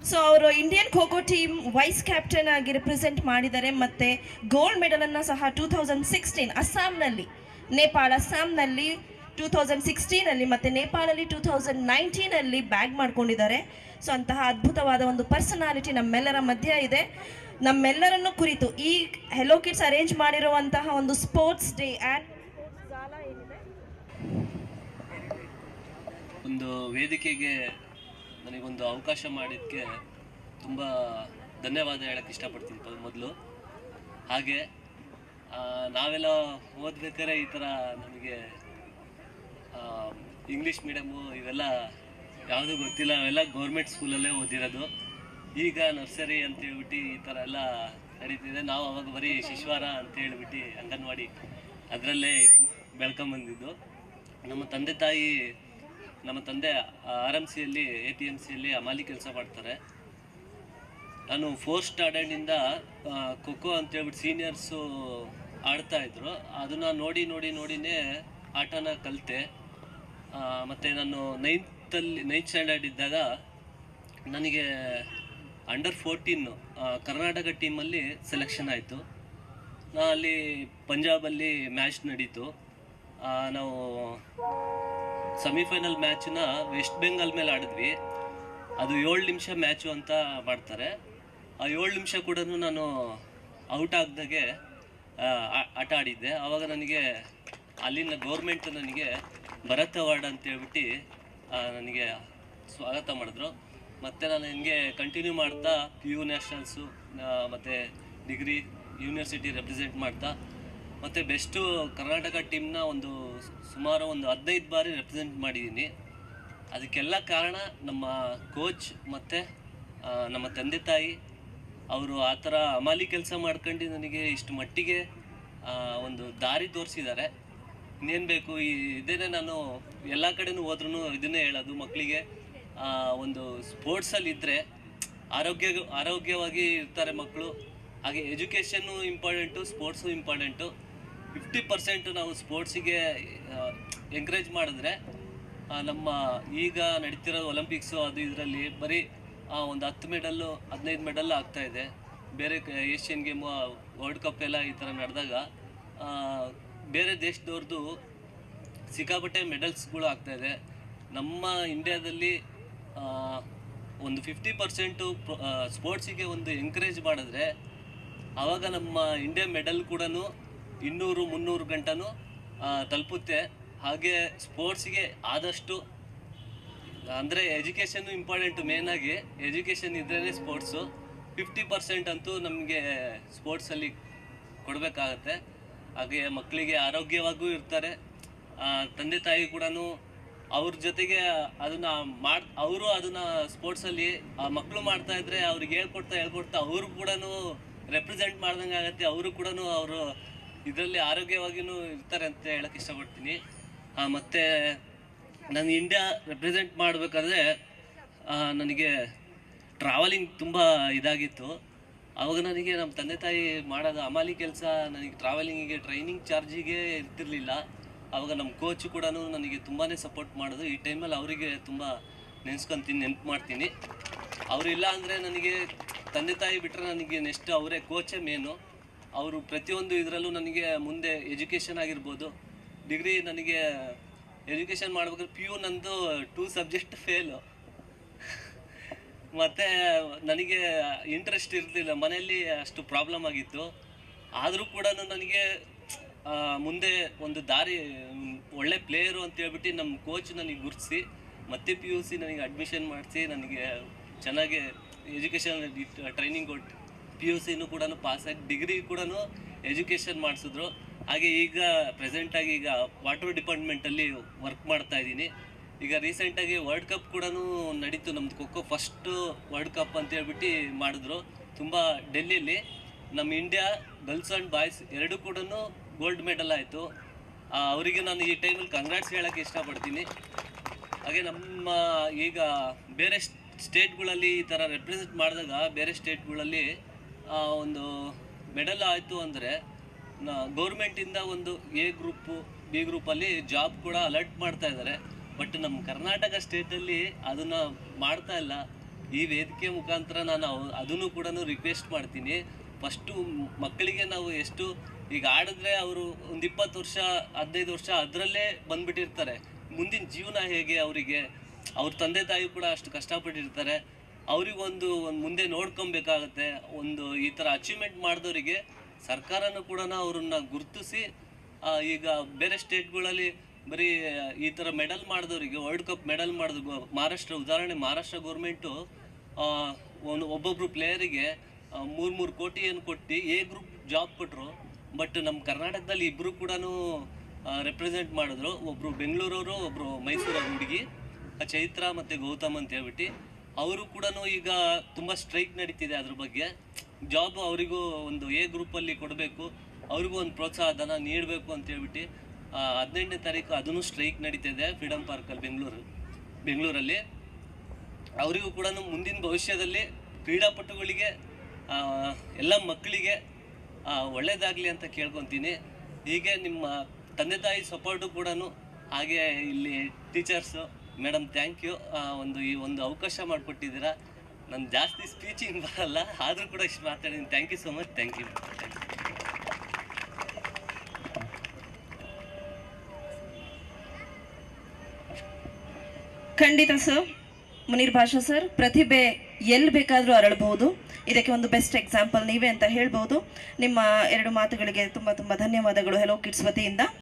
So ಅವರು Indian kho kho team vice captain ಆಗಿ represent ಮಾಡಿದ್ದಾರೆ ಮತ್ತು ಗೋಲ್ಡ್ ಮೆಡಲನ್ನು ಸಹ 2016 ಅಸ್ಸಾಂನಲ್ಲಿ ಅಸ್ಸಾಂನಲ್ಲಿ 2016 ಮತ್ತು ನೇಪಾಳಲ್ಲಿ 2019 ಬ್ಯಾಗ್ ಮಾಡ್ಕೊಂಡಿದ್ದಾರೆ. ಸೊ ಅಂತಹ ಅದ್ಭುತವಾದ ಒಂದು ಪರ್ಸನಾಲಿಟಿ ನಮ್ಮೆಲ್ಲರ ಮಧ್ಯೆ ಇದೆ. ನಮ್ಮೆಲ್ಲರನ್ನು ಕುರಿತು ಈ ಹೆಲೋ ಕಿಡ್ಸ್ ಅರೇಂಜ್ ಮಾಡಿರುವಂತಹ ಒಂದು ಸ್ಪೋರ್ಟ್ಸ್ ಡೇ ಆ್ಯಂಡ್ ಒಂದು ವೇದಿಕೆಗೆ ನನಗೊಂದು ಅವಕಾಶ ಮಾಡಿದ್ದಕ್ಕೆ ತುಂಬ ಧನ್ಯವಾದ ಹೇಳಕ್ಕೆ ಇಷ್ಟಪಡ್ತೀನಿ ಮೊದಲು. ಹಾಗೆ ನಾವೆಲ್ಲ ಓದ್ಬೇಕಾದ್ರೆ ಈ ಥರ ನಮಗೆ ಇಂಗ್ಲೀಷ್ ಮೀಡಿಯಮು ಇವೆಲ್ಲ ಯಾವುದೂ ಗೊತ್ತಿಲ್ಲ. ನಾವೆಲ್ಲ ಗೌರ್ಮೆಂಟ್ ಸ್ಕೂಲಲ್ಲೇ ಓದಿರೋದು. ಈಗ ನರ್ಸರಿ ಅಂತ ಹೇಳ್ಬಿಟ್ಟು ಈ ಥರ ಎಲ್ಲ ನಡೀತಿದೆ. ನಾವು ಅವಾಗ ಬರೀ ಶಿಶುವಾರ ಅಂತ ಹೇಳ್ಬಿಟ್ಟು ಅಂಗನವಾಡಿ ಅದರಲ್ಲೇ ಬೆಳ್ಕೊಂಬಂದಿದ್ದು. ನಮ್ಮ ತಂದೆ RMCಯಲ್ಲಿ APMCಯಲ್ಲಿ ಅಮಾಲಿ ಕೆಲಸ ಮಾಡ್ತಾರೆ. ನಾನು 4th ಸ್ಟ್ಯಾಂಡರ್ಡಿಂದ ಖೋಖೋ ಅಂತೇಳ್ಬಿಟ್ಟು ಸೀನಿಯರ್ಸು ಆಡ್ತಾಯಿದ್ರು. ಅದನ್ನು ನೋಡಿನೇ ಆಟನ ಕಲಿತೆ. ಮತ್ತು ನಾನು 9th ಸ್ಟ್ಯಾಂಡರ್ಡ್ ಇದ್ದಾಗ ನನಗೆ ಅಂಡರ್ 14 ಕರ್ನಾಟಕ ಟೀಮಲ್ಲಿ ಸೆಲೆಕ್ಷನ್ ಆಯಿತು. ಅಲ್ಲಿ ಪಂಜಾಬಲ್ಲಿ ಮ್ಯಾಚ್ ನಡೀತು. ನಾವು ಸೆಮಿಫೈನಲ್ ಮ್ಯಾಚನ್ನ ವೆಸ್ಟ್ ಬೆಂಗಾಲ್ ಮೇಲೆ ಆಡಿದ್ವಿ. ಅದು 7 ನಿಮಿಷ ಮ್ಯಾಚು ಅಂತ ಮಾಡ್ತಾರೆ. ಆ 7 ನಿಮಿಷ ಕೂಡ ನಾನು ಔಟ್ ಆಗದಾಗೆ ಆಟ ಆಡಿದ್ದೆ. ಆವಾಗ ನನಗೆ ಅಲ್ಲಿನ ಗೌರ್ಮೆಂಟ್ ನನಗೆ ಭರತ್ ಅವಾರ್ಡ್ ಅಂತ ಹೇಳ್ಬಿಟ್ಟು ನನಗೆ ಸ್ವಾಗತ ಮಾಡಿದ್ರು. ಮತ್ತು ನಾನು ಹಿಂಗೆ ಕಂಟಿನ್ಯೂ ಮಾಡ್ತಾ PU ನ್ಯಾಷನಲ್ಸು ಮತ್ತು ಡಿಗ್ರಿ ಯೂನಿವರ್ಸಿಟಿ ರೆಪ್ರೆಸೆಂಟ್ ಮಾಡ್ತಾ ಮತ್ತು ಬೆಸ್ಟು ಕರ್ನಾಟಕ ಟೀಮ್ನ ಸುಮಾರು 15 ಬಾರಿ ರೆಪ್ರೆಸೆಂಟ್ ಮಾಡಿದ್ದೀನಿ. ಅದಕ್ಕೆಲ್ಲ ಕಾರಣ ನಮ್ಮ ಕೋಚ್ ಮತ್ತು ನಮ್ಮ ತಂದೆ ತಾಯಿ. ಅವರು ಆ ಥರ ಅಮಾಲಿ ಕೆಲಸ ಮಾಡ್ಕೊಂಡು ನನಗೆ ಇಷ್ಟು ಮಟ್ಟಿಗೆ ಒಂದು ದಾರಿ ತೋರಿಸಿದ್ದಾರೆ. ಇನ್ನೇನು ಬೇಕು, ಇದೇನೆ ನಾನು ಎಲ್ಲ ಕಡೆನೂ ಹೋದ್ರೂ ಇದನ್ನೇ ಹೇಳೋದು ಮಕ್ಕಳಿಗೆ. ಒಂದು ಸ್ಪೋರ್ಟ್ಸಲ್ಲಿ ಇದ್ದರೆ ಆರೋಗ್ಯವಾಗಿ ಇರ್ತಾರೆ ಮಕ್ಕಳು. ಹಾಗೆ ಎಜುಕೇಷನ್ನು ಇಂಪಾರ್ಟೆಂಟು, ಸ್ಪೋರ್ಟ್ಸು ಇಂಪಾರ್ಟೆಂಟು. 50% ನಾವು ಸ್ಪೋರ್ಟ್ಸಿಗೆ ಎಂಕರೇಜ್ ಮಾಡಿದ್ರೆ ನಮ್ಮ ಈಗ ನಡೀತಿರೋ ಒಲಿಂಪಿಕ್ಸು ಅದು ಇದರಲ್ಲಿ ಬರೀ ಒಂದು 10 ಮೆಡಲ್ಲು 15 ಮೆಡಲ್ ಆಗ್ತಾಯಿದೆ. ಬೇರೆ ಏಷ್ಯನ್ ಗೇಮು ವರ್ಲ್ಡ್ ಕಪ್ ಎಲ್ಲ ಈ ಥರ ನಡೆದಾಗ ಬೇರೆ ದೇಶದವ್ರದ್ದು ಸಿಕ್ಕಾಪಟ್ಟೆ ಮೆಡಲ್ಸ್ಗಳು ಆಗ್ತಾಯಿದೆ. ನಮ್ಮ ಇಂಡಿಯಾದಲ್ಲಿ ಒಂದು 50% ಸ್ಪೋರ್ಟ್ಸಿಗೆ ಒಂದು ಎಂಕರೇಜ್ ಮಾಡಿದ್ರೆ ಆವಾಗ ನಮ್ಮ ಇಂಡಿಯಾ ಮೆಡಲ್ ಕೂಡ 200-300 ಗಂಟನೂ ತಲುಪುತ್ತೆ. ಹಾಗೆ ಸ್ಪೋರ್ಟ್ಸಿಗೆ ಆದಷ್ಟು ಅಂದರೆ ಎಜುಕೇಷನ್ನು ಇಂಪಾರ್ಟೆಂಟು. ಮೇಯ್ನಾಗಿ ಎಜುಕೇಷನ್ ಇದ್ರೇ ಸ್ಪೋರ್ಟ್ಸು 50% ಅಂತೂ ನಮಗೆ ಸ್ಪೋರ್ಟ್ಸಲ್ಲಿ ಕೊಡಬೇಕಾಗತ್ತೆ. ಹಾಗೆ ಮಕ್ಕಳಿಗೆ ಆರೋಗ್ಯವಾಗೂ ಇರ್ತಾರೆ. ತಂದೆ ತಾಯಿ ಕೂಡ ಅವ್ರ ಜೊತೆಗೆ ಅವರು ಅದನ್ನು ಸ್ಪೋರ್ಟ್ಸಲ್ಲಿ ಮಕ್ಕಳು ಮಾಡ್ತಾಯಿದ್ರೆ ಅವ್ರಿಗೆ ಹೇಳ್ಕೊಡ್ತಾ ಅವರು ಕೂಡ ರೆಪ್ರೆಸೆಂಟ್ ಮಾಡ್ದಂಗೆ ಆಗುತ್ತೆ. ಅವರು ಕೂಡ ಅವರು ಇದರಲ್ಲಿ ಆರೋಗ್ಯವಾಗಿಯೂ ಇರ್ತಾರೆ ಅಂತ ಹೇಳಕ್ಕೆ ಇಷ್ಟಪಡ್ತೀನಿ. ಮತ್ತು ನಾನು ಇಂಡಿಯಾ ರೆಪ್ರೆಸೆಂಟ್ ಮಾಡಬೇಕಾದ್ರೆ ನನಗೆ ಟ್ರಾವೆಲಿಂಗ್ ತುಂಬ ಇದಾಗಿತ್ತು. ಆವಾಗ ನನಗೆ ನಮ್ಮ ತಂದೆ ತಾಯಿ ಮಾಡೋದು ಅಮಾಲಿ ಕೆಲಸ ನನಗೆ ಟ್ರಾವೆಲಿಂಗಿಗೆ ಟ್ರೈನಿಂಗ್ ಚಾರ್ಜಿಗೆ ಇರ್ತಿರ್ಲಿಲ್ಲ. ಆವಾಗ ನಮ್ಮ ಕೋಚು ಕೂಡ ನನಗೆ ತುಂಬಾ ಸಪೋರ್ಟ್ ಮಾಡೋದು. ಈ ಟೈಮಲ್ಲಿ ಅವರಿಗೆ ತುಂಬ ನೆನೆಪು ಮಾಡ್ತೀನಿ. ಅವರಿಲ್ಲ ಅಂದರೆ ನನಗೆ ತಂದೆ ತಾಯಿ ಬಿಟ್ಟರೆ ನನಗೆ ನೆಕ್ಸ್ಟ್ ಅವರೇ ಕೋಚೇ ಮೇನು. ಅವರು ಪ್ರತಿಯೊಂದು ಇದರಲ್ಲೂ ನನಗೆ ಮುಂದೆ ಎಜುಕೇಷನ್ ಆಗಿರ್ಬೋದು, ಡಿಗ್ರಿ ನನಗೆ ಎಜುಕೇಷನ್ ಮಾಡ್ಬೇಕಾದ್ರೆ PU ನಂದು 2 ಸಬ್ಜೆಕ್ಟ್ ಫೇಲು. ಮತ್ತು ನನಗೆ ಇಂಟ್ರೆಸ್ಟ್ ಇರಲಿಲ್ಲ, ಮನೆಯಲ್ಲಿ ಅಷ್ಟು ಪ್ರಾಬ್ಲಮ್ ಆಗಿತ್ತು. ಆದರೂ ಕೂಡ ನನಗೆ ಮುಂದೆ ಒಂದು ದಾರಿ, ಒಳ್ಳೆ ಪ್ಲೇಯರು ಅಂತ ಹೇಳ್ಬಿಟ್ಟು ನಮ್ಮ ಕೋಚ್ ನನಗೆ ಗುರುತಿಸಿ ಮತ್ತೆ PUC ನನಗೆ ಅಡ್ಮಿಷನ್ ಮಾಡಿಸಿ ನನಗೆ ಚೆನ್ನಾಗಿ ಎಜುಕೇಷನ್ ಟ್ರೈನಿಂಗ್ ಕೊಟ್ಟು PUCನೂ ಕೂಡ ಪಾಸಾಗಿ ಡಿಗ್ರಿ ಕೂಡ ಎಜುಕೇಷನ್ ಮಾಡಿಸಿದ್ರು. ಹಾಗೆ ಈಗ ಪ್ರೆಸೆಂಟಾಗಿ ಈಗ ವಾಟರ್ ಡಿಪಾರ್ಟ್ಮೆಂಟಲ್ಲಿ ವರ್ಕ್ ಮಾಡ್ತಾ ಇದ್ದೀನಿ. ಈಗ ರೀಸೆಂಟಾಗಿ ವರ್ಲ್ಡ್ ಕಪ್ ಕೂಡ ನಡೀತು. ನಮ್ಮದು ಖೋಖೋ ಫಸ್ಟು ವರ್ಲ್ಡ್ ಕಪ್ ಅಂತ ಹೇಳ್ಬಿಟ್ಟು ಮಾಡಿದ್ರು ತುಂಬ ಡೆಲ್ಲಿಯಲ್ಲಿ. ನಮ್ಮ ಇಂಡಿಯಾ ಗರ್ಲ್ಸ್ ಆ್ಯಂಡ್ ಬಾಯ್ಸ್ ಎರಡೂ ಕೂಡ ಗೋಲ್ಡ್ ಮೆಡಲ್ ಆಯಿತು. ಅವರಿಗೆ ನಾನು ಈ ಟೈಮಲ್ಲಿ ಕಂಗ್ರಾಟ್ಸ್ ಹೇಳೋಕ್ಕೆ ಇಷ್ಟಪಡ್ತೀನಿ. ಹಾಗೆ ನಮ್ಮ ಈಗ ಬೇರೆ ಸ್ಟೇಟ್ಗಳಲ್ಲಿ ಈ ಥರ ರೆಪ್ರೆಸೆಂಟ್ ಮಾಡಿದಾಗ ಬೇರೆ ಸ್ಟೇಟ್ಗಳಲ್ಲಿ ಒಂದು ಮೆಡಲ್ ಆಯಿತು ಅಂದರೆ ಗೌರ್ಮೆಂಟಿಂದ ಒಂದು A ಗ್ರೂಪು B ಗ್ರೂಪಲ್ಲಿ ಜಾಬ್ ಕೂಡ ಅಲರ್ಟ್ ಮಾಡ್ತಾ ಇದ್ದಾರೆ. ಬಟ್ ನಮ್ಮ ಕರ್ನಾಟಕ ಸ್ಟೇಟಲ್ಲಿ ಅದನ್ನು ಮಾಡ್ತಾ ಇಲ್ಲ. ಈ ವೇದಿಕೆ ಮುಖಾಂತರ ನಾನು ಅದನ್ನು ಕೂಡ ರಿಕ್ವೆಸ್ಟ್ ಮಾಡ್ತೀನಿ. ಫಸ್ಟು ಮಕ್ಕಳಿಗೆ ನಾವು ಎಷ್ಟು ಈಗ ಆಡಿದ್ರೆ ಅವರು ಒಂದು 20 ವರ್ಷ 15 ವರ್ಷ ಅದರಲ್ಲೇ ಬಂದ್ಬಿಟ್ಟಿರ್ತಾರೆ. ಮುಂದಿನ ಜೀವನ ಹೇಗೆ ಅವರಿಗೆ, ಅವ್ರ ತಂದೆ ತಾಯಿ ಕೂಡ ಅಷ್ಟು ಕಷ್ಟಪಟ್ಟಿರ್ತಾರೆ. ಅವ್ರಿಗೊಂದು ಮುಂದೆ ನೋಡ್ಕೊಬೇಕಾಗತ್ತೆ. ಒಂದು ಈ ಥರ ಅಚೀವ್ಮೆಂಟ್ ಮಾಡಿದವರಿಗೆ ಸರ್ಕಾರನೂ ಕೂಡ ಅವ್ರನ್ನ ಗುರುತಿಸಿ, ಈಗ ಬೇರೆ ಸ್ಟೇಟ್ಗಳಲ್ಲಿ ಬರೀ ಈ ಥರ ಮೆಡಲ್ ಮಾಡಿದವರಿಗೆ, ವರ್ಲ್ಡ್ ಕಪ್ ಮೆಡಲ್ ಮಾಡಿದ ಮಹಾರಾಷ್ಟ್ರ ಗೌರ್ಮೆಂಟು ಒಬ್ಬೊಬ್ರು ಪ್ಲೇಯರಿಗೆ 3 ಕೋಟಿ ಏನು ಕೊಟ್ಟು ಎ ಗ್ರೂಪ್ ಜಾಬ್ ಕೊಟ್ಟರು. ಬಟ್ ನಮ್ಮ ಕರ್ನಾಟಕದಲ್ಲಿ ಇಬ್ಬರು ಕೂಡ ರೆಪ್ರೆಸೆಂಟ್ ಮಾಡಿದ್ರು. ಒಬ್ಬರು ಬೆಂಗಳೂರವರು, ಒಬ್ಬರು ಮೈಸೂರ ಹುಡುಗಿ ಚೈತ್ರ ಮತ್ತು ಗೌತಮ್ ಅಂತ ಹೇಳ್ಬಿಟ್ಟು. ಅವರು ಕೂಡ ಈಗ ತುಂಬ ಸ್ಟ್ರೈಕ್ ನಡೀತಿದೆ ಅದ್ರ ಬಗ್ಗೆ. ಜಾಬ್ ಅವರಿಗೂ ಒಂದು ಎ ಗ್ರೂಪಲ್ಲಿ ಕೊಡಬೇಕು, ಅವ್ರಿಗೂ ಒಂದು ಪ್ರೋತ್ಸಾಹ ಧನ ನೀಡಬೇಕು ಅಂತ ಹೇಳ್ಬಿಟ್ಟು 18ನೇ ತಾರೀಕು ಅದನ್ನು ಸ್ಟ್ರೈಕ್ ನಡೀತಿದೆ ಫ್ರೀಡಮ್ ಪಾರ್ಕಲ್ಲಿ ಬೆಂಗಳೂರಲ್ಲಿ. ಅವರಿಗೂ ಕೂಡ ಮುಂದಿನ ಭವಿಷ್ಯದಲ್ಲಿ ಕ್ರೀಡಾಪಟುಗಳಿಗೆ ಎಲ್ಲ ಮಕ್ಕಳಿಗೆ ಒಳ್ಳೆಯದಾಗಲಿ ಅಂತ ಕೇಳ್ಕೊತೀನಿ. ಹೀಗೆ ನಿಮ್ಮ ತಂದೆ ತಾಯಿ ಸಪೋರ್ಟು ಕೂಡ, ಹಾಗೆ ಇಲ್ಲಿ ಟೀಚರ್ಸು ಮೇಡಮ್ ಥ್ಯಾಂಕ್ ಯು. ಈ ಒಂದು ಅವಕಾಶ ಮಾಡಿಕೊಟ್ಟಿದ್ದೀರಾ. ನಾನು ಜಾಸ್ತಿ ಸ್ಪೀಚಿಂಗ್ ಬರಲ್ಲ, ಆದರೂ ಕೂಡ ಇಷ್ಟು ಮಾತಾಡಿದ್ದೀನಿ. Thank you so much. Thank you. ಖಂಡಿತ ಸರ್. ಮುನೀರ್ ಭಾಷಾ ಸರ್, ಪ್ರತಿಭೆ ಎಲ್ಲಿ ಬೇಕಾದರೂ ಅರಳಬಹುದು. ಇದಕ್ಕೆ ಒಂದು ಬೆಸ್ಟ್ ಎಕ್ಸಾಂಪಲ್ ನೀವೇ ಅಂತ ಹೇಳ್ಬೋದು. ನಿಮ್ಮ 2 ಮಾತುಗಳಿಗೆ ತುಂಬ ಧನ್ಯವಾದಗಳು ಹೆಲೋ ಕಿಡ್ಸ್ ವತಿಯಿಂದ.